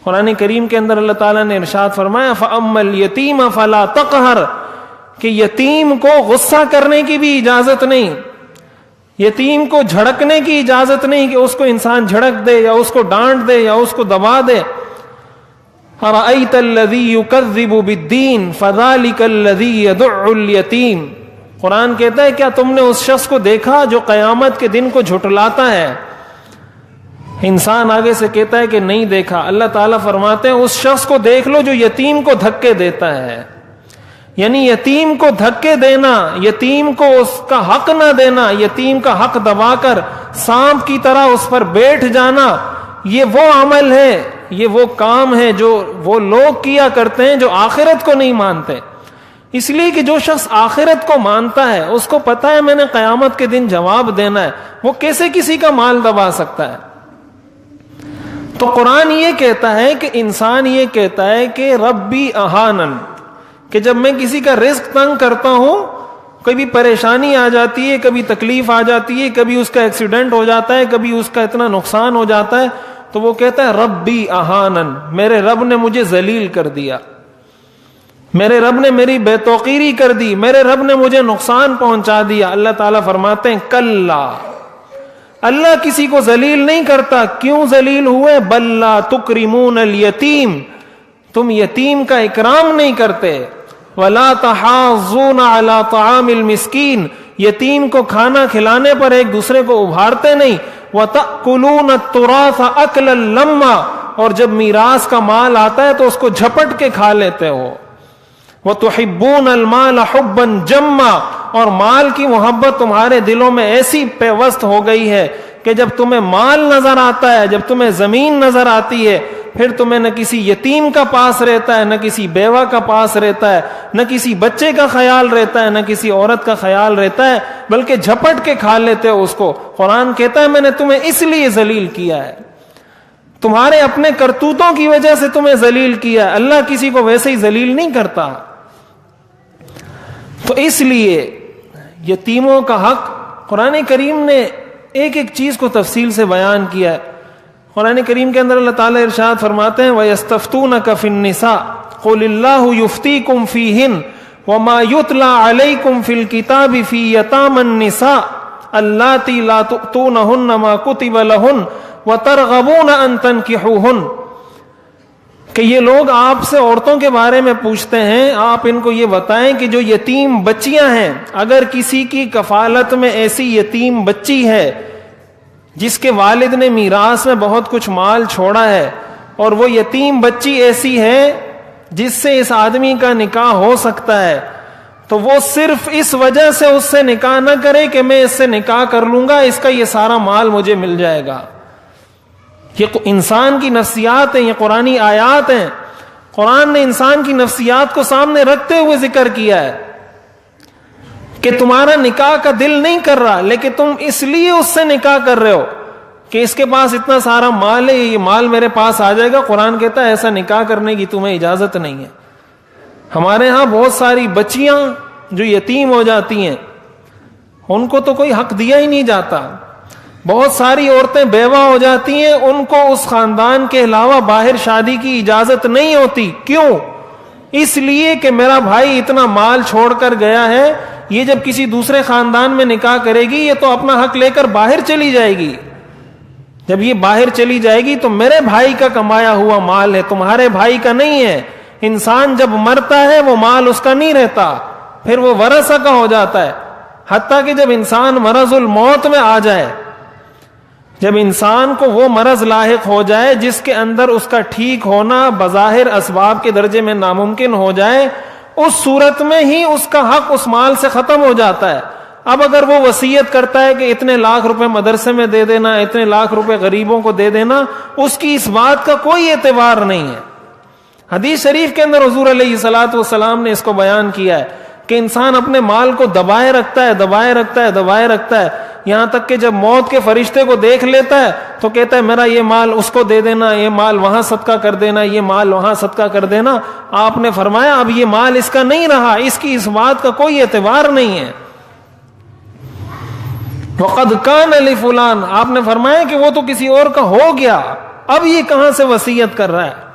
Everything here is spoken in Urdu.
قرآن کریم کے اندر اللہ تعالیٰ نے ارشاد فرمایا فَأَمَّا الْيَتِيمَ فَلَا تَقْهَرْ، کہ یتیم کو غصہ کرنے کی بھی اجازت نہیں، یتیم کو جھڑکنے کی اجازت نہیں کہ اس کو انسان جھڑک دے یا اس کو ڈانٹ دے یا اس کو دبا دے. أَرَأَيْتَ الَّذِي يُكَذِّبُ بِالدِّينِ فَذَلِكَ الَّذِي يَدُعُّ الْيَتِيمَ. قرآن کہتا ہے کیا تم نے اس شخص کو دیکھا جو قیامت کے دن کو جھٹلاتا ہے؟ انسان آگے سے کہتا ہے کہ نہیں دیکھا. اللہ تعالیٰ فرماتے ہیں اس شخص کو دیکھ لو جو یتیم کو دھکے دیتا ہے. یعنی یتیم کو دھکے دینا، یتیم کو اس کا حق نہ دینا، یتیم کا حق دبا کر سانپ کی طرح اس پر بیٹھ جانا، یہ وہ عمل ہے، یہ وہ کام ہے جو وہ لوگ کیا کرتے ہیں جو آخرت کو نہیں مانتے. اس لیے کہ جو شخص آخرت کو مانتا ہے اس کو پتا ہے میں نے قیامت کے دن جواب دینا ہے، وہ کیسے کسی کا مال دبا سکتا ہے؟ تو قرآن یہ کہتا ہے کہ انسان یہ کہتا ہے کہ ربی اہانن، کہ جب میں کسی کا رزق تنگ کرتا ہوں، کبھی پریشانی آ جاتی ہے، کبھی تکلیف آ جاتی ہے، کبھی اس کا ایکسیڈنٹ ہو جاتا ہے، کبھی اس کا اتنا نقصان ہو جاتا ہے، تو وہ کہتا ہے ربی اہانن، میرے رب نے مجھے ذلیل کر دیا، میرے رب نے میری بے توقیری کر دی، میرے رب نے مجھے نقصان پہنچا دیا. اللہ تعالیٰ فرماتے ہیں کلا، اللہ کسی کو ذلیل نہیں کرتا. کیوں ذلیل ہوئے؟ بل لا تکرمون الیتیم، تم یتیم کا اکرام نہیں کرتے. ولا تحاضون علی طعام المسکین، یتیم کو کھانا کھلانے پر ایک دوسرے کو ابھارتے نہیں. وتأکلون التراث اکلا لما، اور جب میراث کا مال آتا ہے تو اس کو جھپٹ کے کھا لیتے ہو. وتحبون المال حبا جما، اور مال کی محبت تمہارے دلوں میں ایسی پیوست ہو گئی ہے کہ جب تمہیں مال نظر آتا ہے، جب تمہیں زمین نظر آتی ہے، پھر تمہیں نہ کسی یتیم کا پاس رہتا ہے، نہ کسی بیوہ کا پاس رہتا ہے، نہ کسی بچے کا خیال رہتا ہے، نہ کسی عورت کا خیال رہتا ہے، بلکہ جھپٹ کے کھا لیتے ہو اس کو. قرآن کہتا ہے میں نے تمہیں اس لیے ذلیل کیا ہے، تمہارے اپنے کرتوتوں کی وجہ سے تمہیں ذلیل کیا ہے. اللہ کسی کو ویسے ہی ذلیل نہیں کرتا. تو اس لیے یتیموں کا حق قرآن کریم نے ایک ایک چیز کو تفصیل سے بیان کیا ہے. قرآن کریم کے اندر اللہ تعالیٰ ارشاد فرماتے ہیں وَيَسْتَفْتُونَكَ فِي النِّسَاءِ قُلِ اللَّهُ يُفْتِيكُمْ فِيهِنَّ وَمَا يُتْلَى عَلَيْكُمْ فِي الْكِتَابِ فِي يَتَامَى النِّسَاءِ اللَّاتِي لَا تُؤْتُونَهُنَّ مَا كُتِبَ لَهُنَّ وَتَرْغَبُونَ أَن تَنكِحُوهُنَّ، کہ یہ لوگ آپ سے عورتوں کے بارے میں پوچھتے ہیں، آپ ان کو یہ بتائیں کہ جو یتیم بچیاں ہیں، اگر کسی کی کفالت میں ایسی یتیم بچی ہے جس کے والد نے میراث میں بہت کچھ مال چھوڑا ہے، اور وہ یتیم بچی ایسی ہے جس سے اس آدمی کا نکاح ہو سکتا ہے، تو وہ صرف اس وجہ سے اس سے نکاح نہ کرے کہ میں اس سے نکاح کر لوں گا، اس کا یہ سارا مال مجھے مل جائے گا. یہ انسان کی نفسیات ہیں، یہ قرآنی آیات ہیں. قرآن نے انسان کی نفسیات کو سامنے رکھتے ہوئے ذکر کیا ہے کہ تمہارا نکاح کا دل نہیں کر رہا، لیکن تم اس لیے اس سے نکاح کر رہے ہو کہ اس کے پاس اتنا سارا مال ہے، یہ مال میرے پاس آ جائے گا. قرآن کہتا ہے ایسا نکاح کرنے کی تمہیں اجازت نہیں ہے. ہمارے ہاں بہت ساری بچیاں جو یتیم ہو جاتی ہیں ان کو تو کوئی حق دیا ہی نہیں جاتا. بہت ساری عورتیں بیوہ ہو جاتی ہیں، ان کو اس خاندان کے علاوہ باہر شادی کی اجازت نہیں ہوتی. کیوں؟ اس لیے کہ میرا بھائی اتنا مال چھوڑ کر گیا ہے، یہ جب کسی دوسرے خاندان میں نکاح کرے گی یہ تو اپنا حق لے کر باہر چلی جائے گی. جب یہ باہر چلی جائے گی تو میرے بھائی کا کمایا ہوا مال ہے، تمہارے بھائی کا نہیں ہے. انسان جب مرتا ہے وہ مال اس کا نہیں رہتا، پھر وہ ورثہ کا ہو جاتا ہے. حتیٰ کہ جب انسان مرض الموت میں آ جائے، جب انسان کو وہ مرض لاحق ہو جائے جس کے اندر اس کا ٹھیک ہونا بظاہر اسباب کے درجے میں ناممکن ہو جائے، اس صورت میں ہی اس کا حق اس مال سے ختم ہو جاتا ہے. اب اگر وہ وصیت کرتا ہے کہ اتنے لاکھ روپے مدرسے میں دے دینا، اتنے لاکھ روپے غریبوں کو دے دینا، اس کی اس بات کا کوئی اعتبار نہیں ہے. حدیث شریف کے اندر حضور علیہ الصلوۃ والسلام نے اس کو بیان کیا ہے کہ انسان اپنے مال کو دبائے رکھتا ہے، دبائے رکھتا ہے، دبائے رکھتا ہے، یہاں تک کہ جب موت کے فرشتے کو دیکھ لیتا ہے تو کہتا ہے میرا یہ مال اس کو دے دینا، یہ مال وہاں صدقہ کر دینا، یہ مال وہاں صدقہ کر دینا. آپ نے فرمایا اب یہ مال اس کا نہیں رہا، اس کی اس بات کا کوئی اعتبار نہیں ہے. وَقَدْ كَانَ لِفُلَانٍ، آپ نے فرمایا کہ وہ تو کسی اور کا ہو گیا، اب یہ کہاں سے وصیت کر رہا ہے.